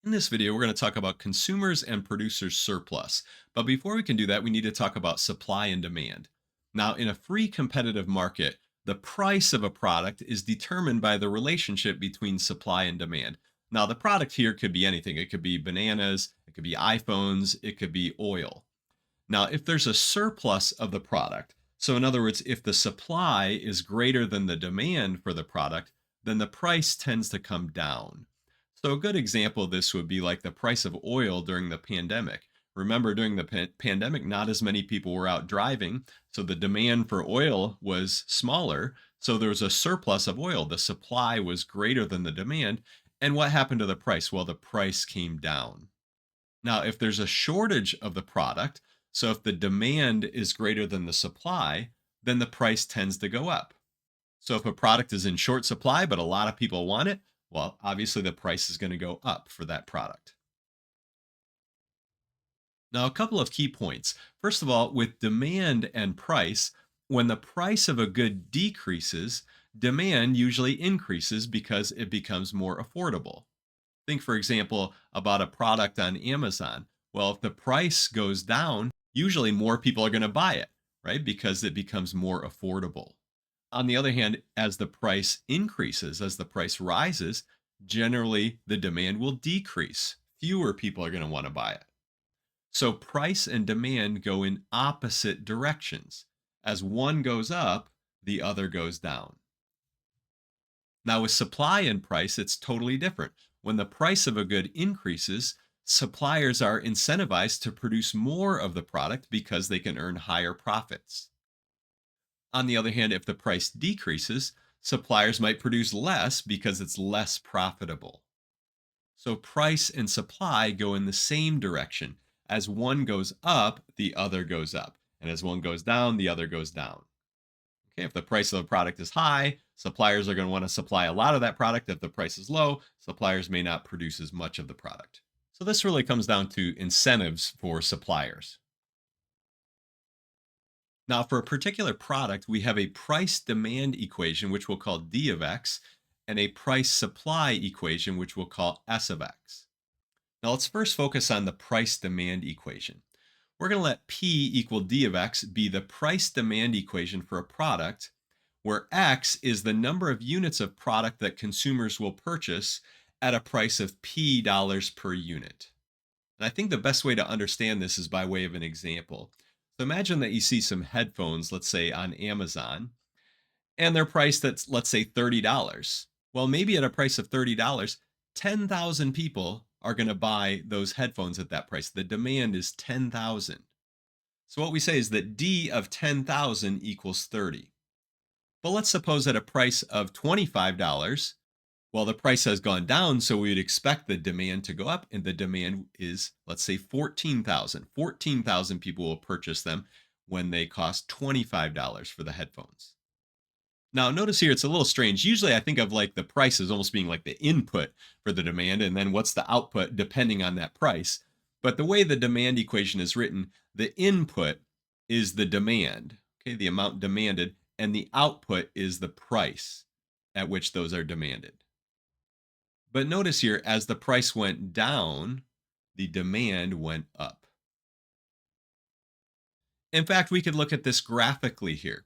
In this video, we're going to talk about consumers and producers surplus. But before we can do that, we need to talk about supply and demand. Now, in a free competitive market, the price of a product is determined by the relationship between supply and demand. Now, the product here could be anything. It could be bananas, it could be iPhones, it could be oil. Now, if there's a surplus of the product, so in other words, if the supply is greater than the demand for the product, then the price tends to come down. So, a good example of this would be like the price of oil during the pandemic. Remember, during the pandemic, not as many people were out driving. So, the demand for oil was smaller. So, there was a surplus of oil. The supply was greater than the demand. And what happened to the price? Well, the price came down. Now, if there's a shortage of the product, so if the demand is greater than the supply, then the price tends to go up. So if a product is in short supply, but a lot of people want it, well, obviously the price is going to go up for that product. Now, a couple of key points. First of all, with demand and price, when the price of a good decreases, demand usually increases because it becomes more affordable. Think, for example, about a product on Amazon. Well, if the price goes down, usually more people are going to buy it, right? Because it becomes more affordable. On the other hand, as the price increases, as the price rises, generally the demand will decrease. Fewer people are going to want to buy it. So price and demand go in opposite directions. As one goes up, the other goes down. Now, with supply and price, it's totally different. When the price of a good increases, suppliers are incentivized to produce more of the product because they can earn higher profits. On the other hand, if the price decreases, suppliers might produce less because it's less profitable. So, price and supply go in the same direction. As one goes up, the other goes up. And as one goes down, the other goes down. Okay, if the price of the product is high, suppliers are going to want to supply a lot of that product. If the price is low, suppliers may not produce as much of the product. So this really comes down to incentives for suppliers. Now, for a particular product, we have a price demand equation, which we'll call D of X, and a price supply equation, which we'll call S of X. Now, let's first focus on the price demand equation. We're going to let P equal D of X be the price demand equation for a product, where X is the number of units of product that consumers will purchase at a price of P dollars per unit. And I think the best way to understand this is by way of an example. So imagine that you see some headphones, let's say on Amazon, and they're priced at, let's say, $30. Well, maybe at a price of $30, 10,000 people are going to buy those headphones at that price. The demand is 10,000. So what we say is that D of 10,000 equals 30. But let's suppose at a price of $25, well, the price has gone down, so we would expect the demand to go up, and the demand is, let's say, 14,000. 14,000 people will purchase them when they cost $25 for the headphones. Now, notice here it's a little strange. Usually, I think of like the price as almost being like the input for the demand, and then what's the output depending on that price. But the way the demand equation is written, the input is the demand, okay, the amount demanded, and the output is the price at which those are demanded. But notice here, as the price went down, the demand went up. In fact, we could look at this graphically here.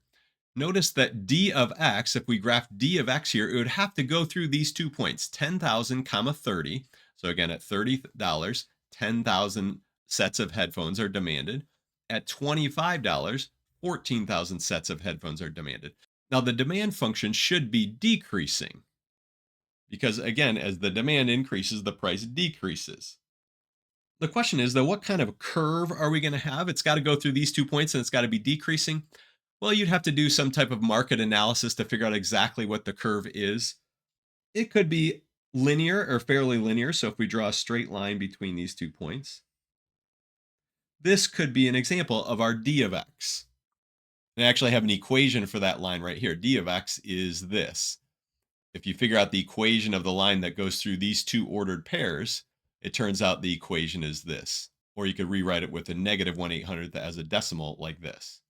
Notice that D of X, if we graph D of X here, it would have to go through these 2 points, 10,000 comma 30. So again, at $30, 10,000 sets of headphones are demanded. At $25, 14,000 sets of headphones are demanded. Now the demand function should be decreasing because again, as the demand increases, the price decreases. The question is though, what kind of curve are we going to have? It's got to go through these 2 points and it's got to be decreasing. Well, you'd have to do some type of market analysis to figure out exactly what the curve is. It could be linear or fairly linear. So if we draw a straight line between these 2 points, this could be an example of our D of X. And I actually have an equation for that line right here. D of X is this. If you figure out the equation of the line that goes through these two ordered pairs, it turns out the equation is this. Or you could rewrite it with a negative 1/800th as a decimal like this.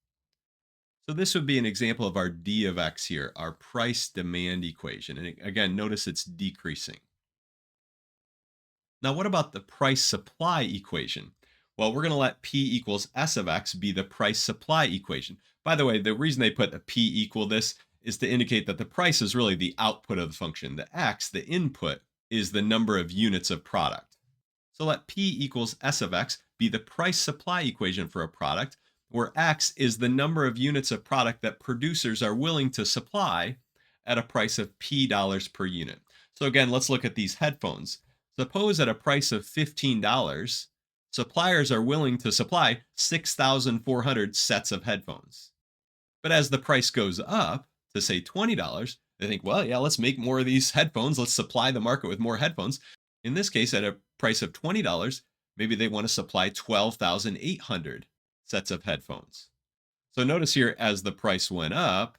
So this would be an example of our D of X here, our price demand equation. And again, notice it's decreasing. Now, what about the price supply equation? Well, we're going to let P equals S of X be the price supply equation. By the way, the reason they put a P equal this is to indicate that the price is really the output of the function. The X, the input, is the number of units of product. So let P equals S of X be the price supply equation for a product, where X is the number of units of product that producers are willing to supply at a price of P dollars per unit. So again, let's look at these headphones. Suppose at a price of $15, suppliers are willing to supply 6,400 sets of headphones. But as the price goes up to say $20, they think, well, yeah, let's make more of these headphones. Let's supply the market with more headphones. In this case, at a price of $20, maybe they want to supply 12,800 sets of headphones. So notice here, as the price went up,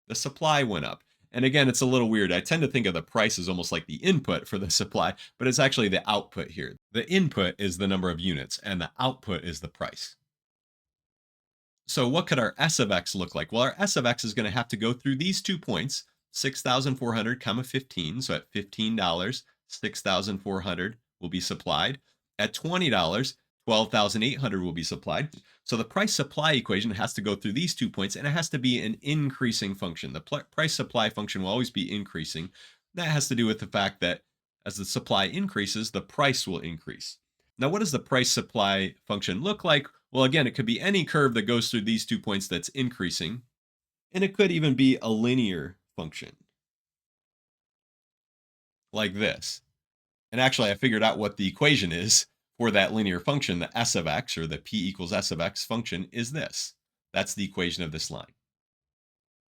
the supply went up. And again, it's a little weird. I tend to think of the price as almost like the input for the supply, but it's actually the output here. The input is the number of units, and the output is the price. So what could our S of X look like? Well, our S of X is going to have to go through these 2 points, 6,400 comma 15. So at $15, 6,400 will be supplied. At $20, 12,800 will be supplied. So the price supply equation has to go through these 2 points, and it has to be an increasing function. The price supply function will always be increasing. That has to do with the fact that as the supply increases, the price will increase. Now, what does the price supply function look like? Well, again, it could be any curve that goes through these 2 points that's increasing, and it could even be a linear function like this. And actually, I figured out what the equation is for that linear function. The S of X, or the P equals S of X function, is this. That's the equation of this line.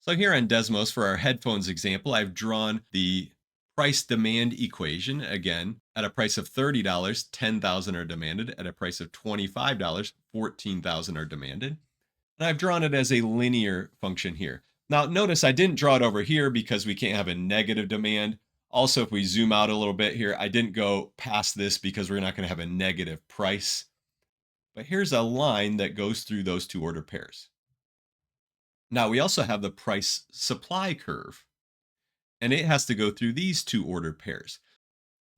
So here on Desmos, for our headphones example, I've drawn the price demand equation. Again, at a price of $30, 10,000 are demanded. At a price of $25, 14,000 are demanded. And I've drawn it as a linear function here. Now, notice I didn't draw it over here because we can't have a negative demand. Also, if we zoom out a little bit here, I didn't go past this because we're not going to have a negative price. But here's a line that goes through those two order pairs. Now, we also have the price supply curve, and it has to go through these two order pairs.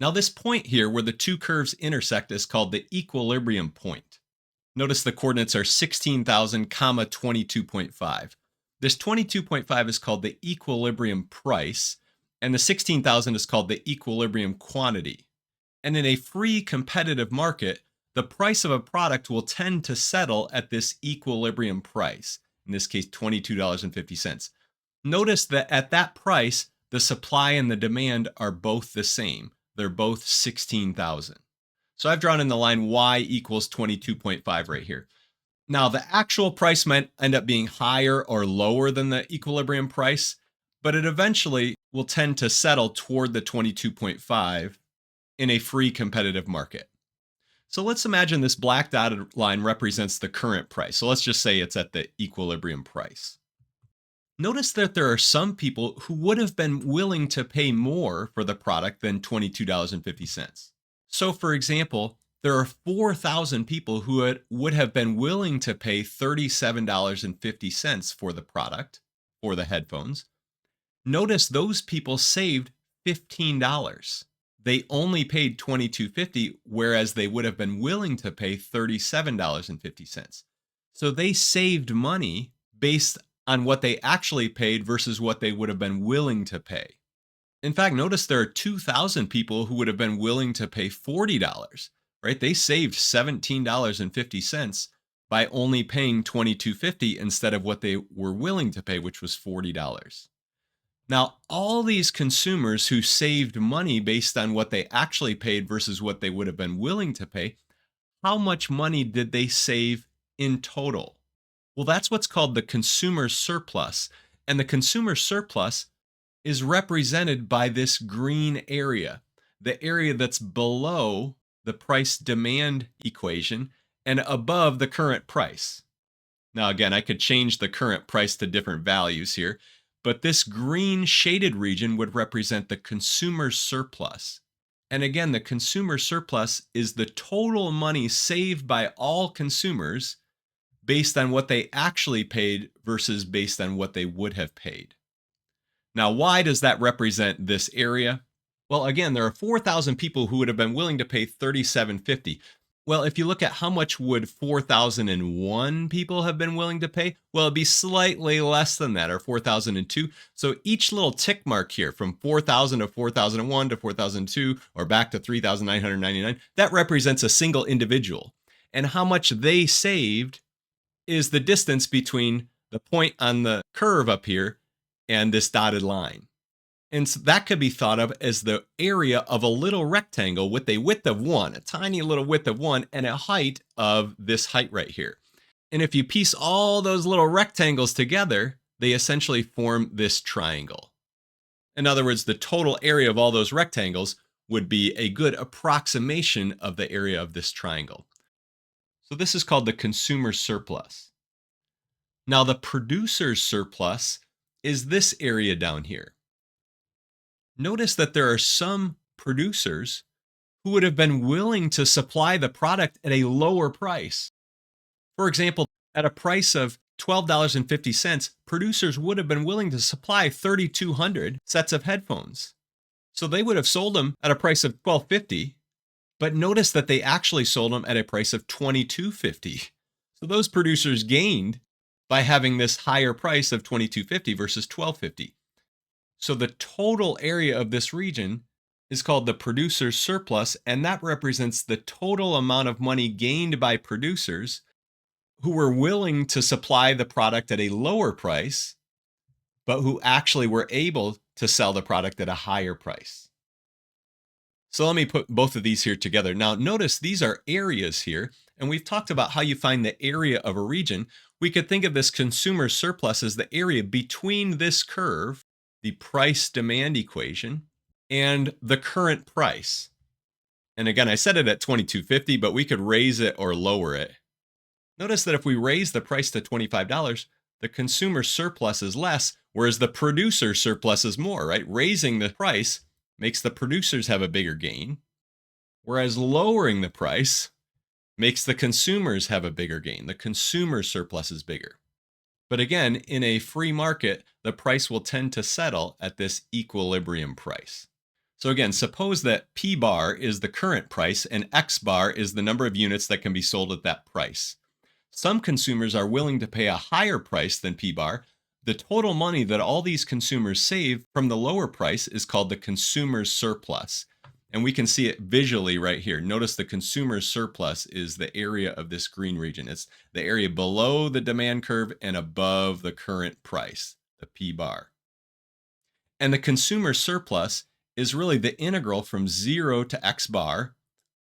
Now, this point here where the two curves intersect is called the equilibrium point. Notice the coordinates are 16,000 comma 22.5. This 22.5 is called the equilibrium price, and the 16,000 is called the equilibrium quantity. And in a free competitive market, the price of a product will tend to settle at this equilibrium price, in this case, $22.50. Notice that at that price, the supply and the demand are both the same. They're both 16,000. So I've drawn in the line y equals 22.5 right here. Now, the actual price might end up being higher or lower than the equilibrium price, but it eventually will tend to settle toward the 22.5 in a free competitive market. So let's imagine this black dotted line represents the current price. So let's just say it's at the equilibrium price. Notice that there are some people who would have been willing to pay more for the product than $22.50. So for example, there are 4,000 people who would have been willing to pay $37.50 for the product, for the headphones. Notice those people saved $15. They only paid $22.50, whereas they would have been willing to pay $37.50. So they saved money based on what they actually paid versus what they would have been willing to pay. In fact, notice there are 2,000 people who would have been willing to pay $40, right? They saved $17.50 by only paying $22.50 instead of what they were willing to pay, which was $40. Now, all these consumers who saved money based on what they actually paid versus what they would have been willing to pay, how much money did they save in total? Well, that's what's called the consumer surplus. And the consumer surplus is represented by this green area, the area that's below the price demand equation and above the current price. Now, again, I could change the current price to different values here, but this green shaded region would represent the consumer surplus. And again, the consumer surplus is the total money saved by all consumers based on what they actually paid versus based on what they would have paid. Now, why does that represent this area? Well, again, there are 4,000 people who would have been willing to pay 37.50. Well, if you look at how much would 4,001 people have been willing to pay, well, it'd be slightly less than that, or 4,002. So each little tick mark here from 4,000 to 4,001 to 4,002 or back to 3,999, that represents a single individual. And how much they saved is the distance between the point on the curve up here and this dotted line. And so that could be thought of as the area of a little rectangle with a width of 1, a tiny little width of 1, and a height of this height right here. And if you piece all those little rectangles together, they essentially form this triangle. In other words, the total area of all those rectangles would be a good approximation of the area of this triangle. So this is called the consumer surplus. Now, the producer's surplus is this area down here. Notice that there are some producers who would have been willing to supply the product at a lower price. For example, at a price of $12.50, producers would have been willing to supply 3,200 sets of headphones. So they would have sold them at a price of $12.50, but notice that they actually sold them at a price of $22.50. So those producers gained by having this higher price of $22.50 versus $12.50. So the total area of this region is called the producer's surplus, and that represents the total amount of money gained by producers who were willing to supply the product at a lower price, but who actually were able to sell the product at a higher price. So let me put both of these here together. Now, notice these are areas here, and we've talked about how you find the area of a region. We could think of this consumer surplus as the area between this curve, the price-demand equation, and the current price. And again, I set it at $22.50, but we could raise it or lower it. Notice that if we raise the price to $25, the consumer surplus is less, whereas the producer surplus is more, right? Raising the price makes the producers have a bigger gain, whereas lowering the price makes the consumers have a bigger gain. The consumer surplus is bigger. But again, in a free market, the price will tend to settle at this equilibrium price. So again, suppose that P bar is the current price and X bar is the number of units that can be sold at that price. Some consumers are willing to pay a higher price than P bar. The total money that all these consumers save from the lower price is called the consumer's surplus. And we can see it visually right here. Notice the consumer surplus is the area of this green region. It's the area below the demand curve and above the current price, the P bar. And the consumer surplus is really the integral from 0 to X bar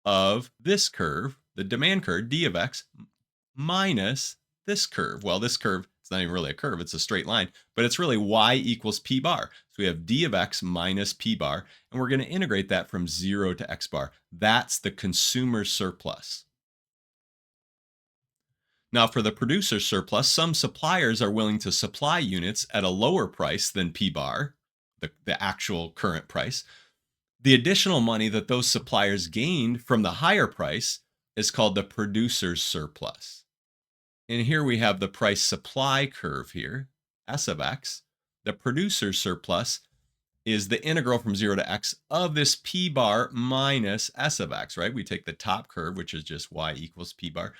of this curve, the demand curve, D of X, minus this curve. Well, this curve, it's not even really a curve, it's a straight line, but it's really Y equals P bar. So we have D of X minus P bar, and we're going to integrate that from 0 to X bar. That's the consumer surplus. Now, for the producer surplus, some suppliers are willing to supply units at a lower price than P bar, the actual current price. The additional money that those suppliers gained from the higher price is called the producer's surplus. And here we have the price supply curve here, S of X. The producer's surplus is the integral from 0 to X of this P bar minus S of X, right? We take the top curve, which is just Y equals P bar,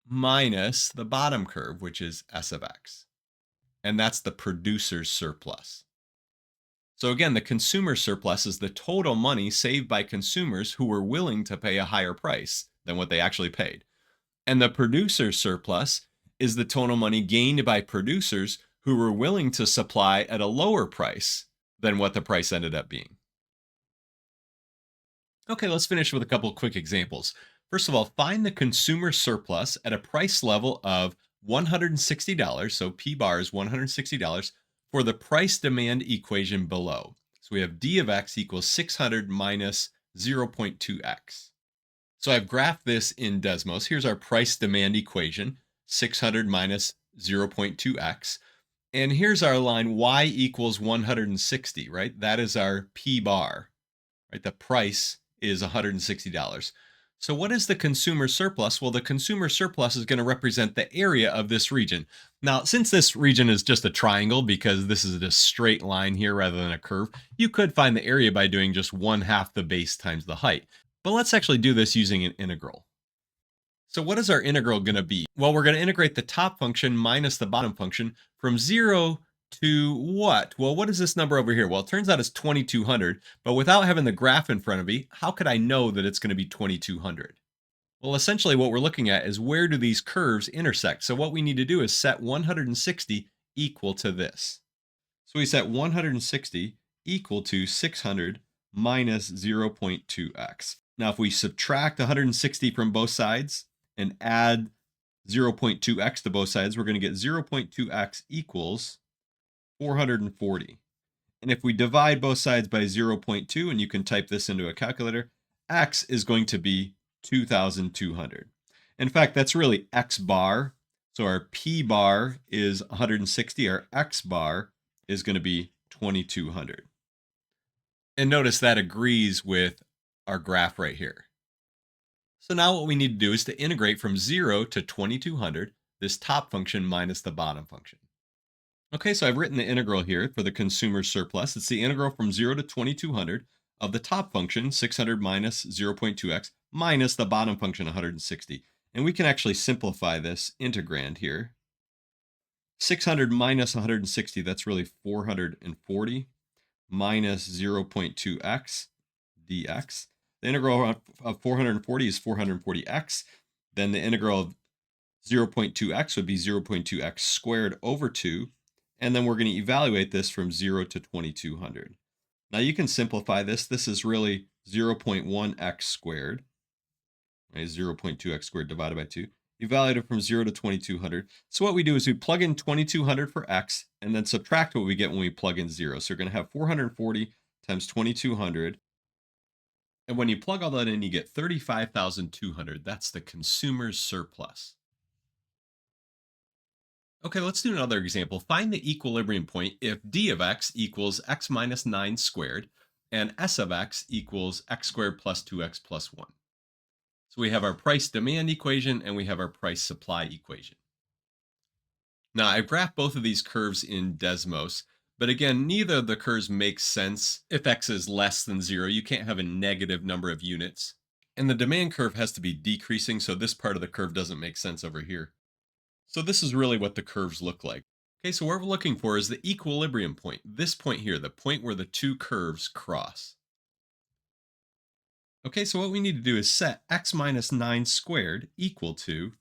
minus the bottom curve, which is S of X. And that's the producer's surplus. So again, the consumer surplus is the total money saved by consumers who were willing to pay a higher price than what they actually paid. And the producer's surplus is the total money gained by producers who were willing to supply at a lower price than what the price ended up being. Okay, let's finish with a couple quick examples. First of all, find the consumer surplus at a price level of $160, so P bar is $160, for the price demand equation below. So we have D of X equals 600 minus 0.2X. So I've graphed this in Desmos. Here's our price demand equation, 600 minus 0.2X. And here's our line Y equals 160, right? That is our P bar, right? The price is $160. So, what is the consumer surplus? Well, the consumer surplus is going to represent the area of this region. Now, since this region is just a triangle because this is a straight line here rather than a curve, you could find the area by doing just 1/2 the base times the height. But let's actually do this using an integral. So, what is our integral going to be? Well, we're going to integrate the top function minus the bottom function from 0 to what? Well, what is this number over here? Well, it turns out it's 2200, but without having the graph in front of me, how could I know that it's going to be 2200? Well, essentially, what we're looking at is where do these curves intersect? So, what we need to do is set 160 equal to this. So, we set 160 equal to 600 minus 0.2x. Now, if we subtract 160 from both sides and add 0.2x to both sides, we're going to get 0.2x equals 440. And if we divide both sides by 0.2, and you can type this into a calculator, x is going to be 2,200. In fact, that's really x bar. So our p bar is 160. Our x bar is going to be 2,200. And notice that agrees with our graph right here. So now what we need to do is to integrate from 0 to 2,200, this top function minus the bottom function. Okay, so I've written the integral here for the consumer surplus. It's the integral from 0 to 2,200 of the top function, 600 minus 0.2x, minus the bottom function, 160. And we can actually simplify this integrand here. 600 minus 160, that's really 440, minus 0.2x dx. The integral of 440 is 440x. Then the integral of 0.2x would be 0.2x squared over 2. And then we're going to evaluate this from 0 to 2,200. Now you can simplify this. This is really 0.1x squared, right? 0.2x squared divided by 2. Evaluated from 0 to 2,200. So what we do is we plug in 2,200 for x and then subtract what we get when we plug in 0. So you're going to have 440 times 2,200. And when you plug all that in, you get 35,200. That's the consumer's surplus. Okay, let's do another example. Find the equilibrium point if d of x equals x minus 9 squared and s of x equals x squared plus 2x plus 1. So we have our price demand equation and we have our price supply equation. Now I've graphed both of these curves in Desmos, but again, neither of the curves makes sense if x is less than 0. You can't have a negative number of units. And the demand curve has to be decreasing, so this part of the curve doesn't make sense over here. So this is really what the curves look like. Okay, so what we're looking for is the equilibrium point. This point here, the point where the two curves cross. Okay, so what we need to do is set x minus 9 squared equal to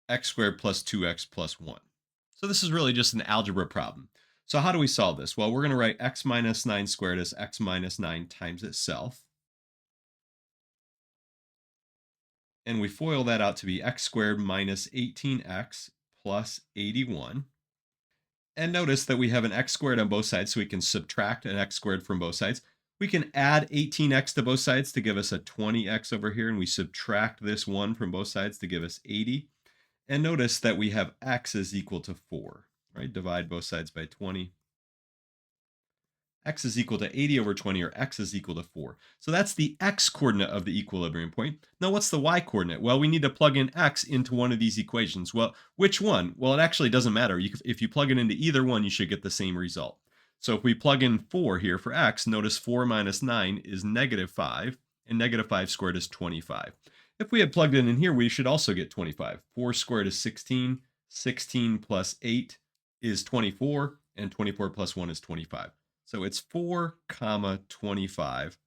x squared plus 2x plus 1. So this is really just an algebra problem. So how do we solve this? Well, we're going to write x minus 9 squared as x minus 9 times itself. And we FOIL that out to be x squared minus 18x plus 81. And notice that we have an x squared on both sides, so we can subtract an x squared from both sides. We can add 18x to both sides to give us a 20x over here, and we subtract this 1 from both sides to give us 80. And notice that we have x is equal to 4, right? Divide both sides by 20. X is equal to 80 over 20, or x is equal to 4. So that's the x coordinate of the equilibrium point. Now what's the y coordinate? Well, we need to plug in x into one of these equations. Well, which one? Well, it actually doesn't matter. If you plug it into either one, you should get the same result. So if we plug in 4 here for x, notice 4 minus 9 is negative 5, and negative 5 squared is 25. If we had plugged it in here, we should also get 25. 4 squared is 16, 16 plus 8 is 24, and 24 plus 1 is 25. So it's 4 comma 25.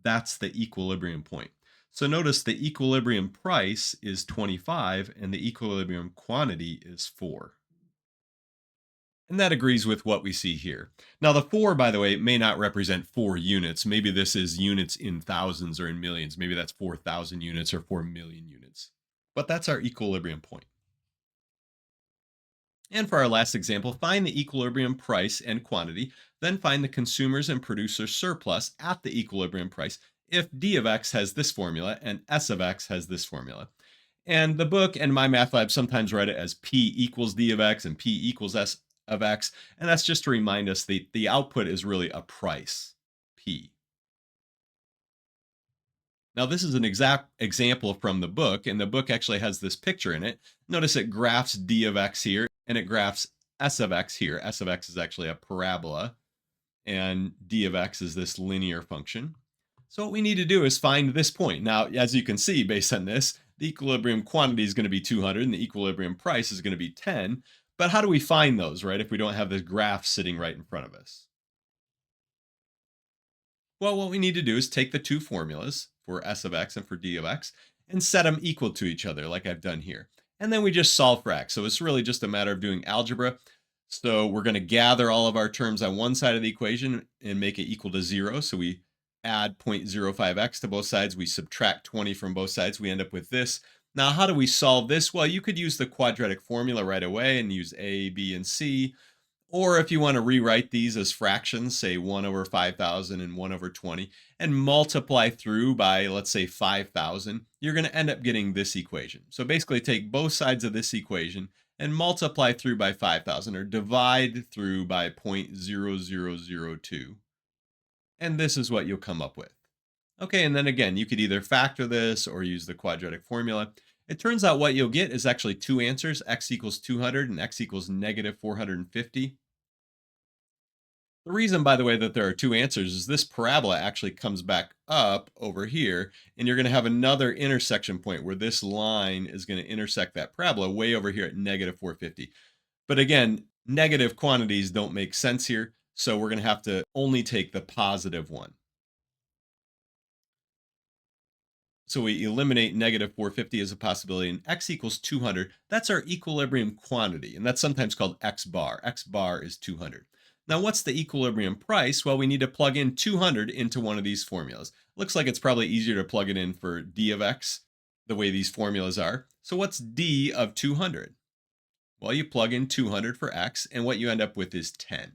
That's the equilibrium point. So notice the equilibrium price is 25 and the equilibrium quantity is 4. And that agrees with what we see here. Now the 4, by the way, may not represent 4 units. Maybe this is units in thousands or in millions. Maybe that's 4,000 units or 4 million units. But that's our equilibrium point. And for our last example, find the equilibrium price and quantity, then find the consumers and producers surplus at the equilibrium price if d of x has this formula and s of x has this formula. And the book and MyMathLab sometimes write it as p equals d of x and p equals s of x. And that's just to remind us the output is really a price, p. Now, this is an exact example from the book, and the book actually has this picture in it. Notice it graphs d of x here, and it graphs s of x here. S of x is actually a parabola, and d of x is this linear function. So what we need to do is find this point. Now, as you can see, based on this, the equilibrium quantity is going to be 200, and the equilibrium price is going to be 10. But how do we find those, right, if we don't have this graph sitting right in front of us? Well, what we need to do is take the two formulas for s of x and for d of x and set them equal to each other, like I've done here. And then we just solve for x. So it's really just a matter of doing algebra. So we're going to gather all of our terms on one side of the equation and make it equal to 0. So we add 0.05x to both sides. We subtract 20 from both sides. We end up with this. Now, how do we solve this? Well, you could use the quadratic formula right away and use a, b, and c. Or if you want to rewrite these as fractions, say 1 over 5,000 and 1 over 20, and multiply through by, let's say, 5,000, you're going to end up getting this equation. So basically take both sides of this equation and multiply through by 5,000, or divide through by 0.0002. And this is what you'll come up with. Okay, and then again, you could either factor this or use the quadratic formula. It turns out what you'll get is actually two answers, x equals 200 and x equals negative 450. The reason, by the way, that there are two answers is this parabola actually comes back up over here, and you're going to have another intersection point where this line is going to intersect that parabola way over here at negative 450. But again, negative quantities don't make sense here, so we're going to have to only take the positive one. So we eliminate negative 450 as a possibility, and x equals 200. That's our equilibrium quantity, and that's sometimes called x bar. X bar is 200. Now, what's the equilibrium price? Well, we need to plug in 200 into one of these formulas. Looks like it's probably easier to plug it in for d of x, the way these formulas are. So what's d of 200? Well, you plug in 200 for x, and what you end up with is 10.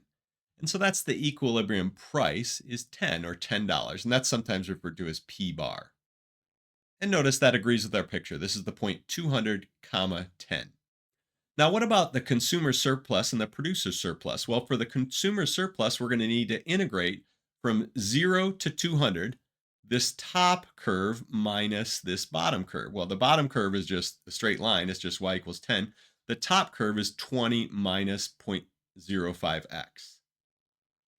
And so that's the equilibrium price is 10 or $10, and that's sometimes referred to as p bar. And notice that agrees with our picture. This is the point 200, comma 10. Now, what about the consumer surplus and the producer surplus? Well, for the consumer surplus, we're going to need to integrate from 0 to 200, this top curve minus this bottom curve. Well, the bottom curve is just a straight line. It's just y equals 10. The top curve is 20 minus 0.05x.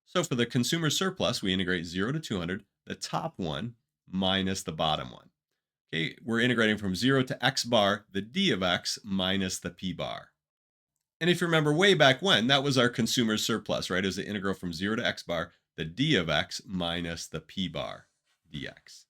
So for the consumer surplus, we integrate 0 to 200, the top one minus the bottom one. Okay, we're integrating from 0 to x bar, the d of x minus the p bar. And if you remember way back when, that was our consumer surplus, right? As the integral from 0 to x bar, the d of x minus the p bar dx.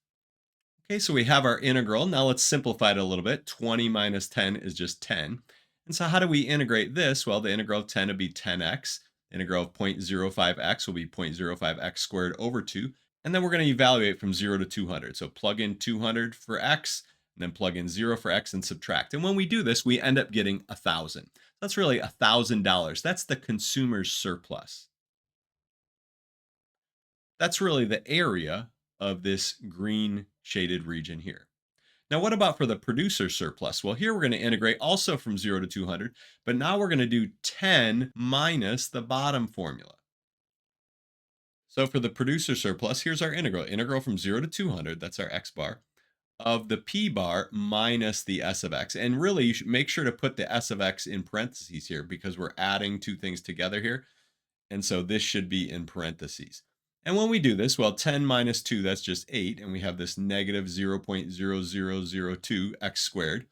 Okay, so we have our integral. Now let's simplify it a little bit. 20 minus 10 is just 10. And so how do we integrate this? Well, the integral of 10 would be 10x. The integral of 0.05x will be 0.05x squared over 2. And then we're going to evaluate from 0 to 200. So plug in 200 for x, and then plug in 0 for x and subtract. And when we do this, we end up getting 1,000. That's really $1,000. That's the consumer's surplus. That's really the area of this green shaded region here. Now, what about for the producer surplus? Well, here we're going to integrate also from 0 to 200, but now we're going to do 10 minus the bottom formula. So for the producer surplus, here's our integral. Integral from 0 to 200, that's our x bar, of the p bar minus the s of x. And really, you should make sure to put the s of x in parentheses here because we're adding two things together here. And so this should be in parentheses. And when we do this, well, 10 minus 2, that's just 8. And we have this negative 0.0002 x squared.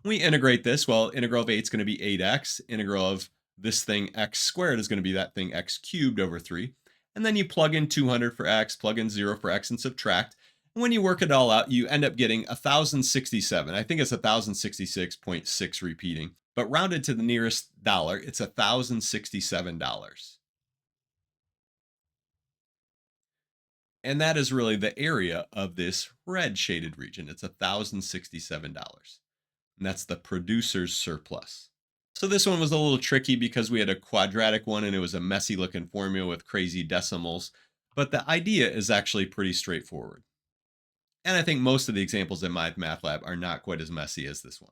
We integrate this. Well, integral of 8 is going to be 8x. Integral of this thing x squared is going to be that thing x cubed over 3. And then you plug in 200 for x, plug in 0 for x, and subtract. And when you work it all out, you end up getting 1,067. I think it's 1,066.6 repeating. But rounded to the nearest dollar, it's $1,067. And that is really the area of this red shaded region. It's $1,067. And that's the producer's surplus. So this one was a little tricky because we had a quadratic one and it was a messy looking formula with crazy decimals. But the idea is actually pretty straightforward. And I think most of the examples in MyMathLab are not quite as messy as this one.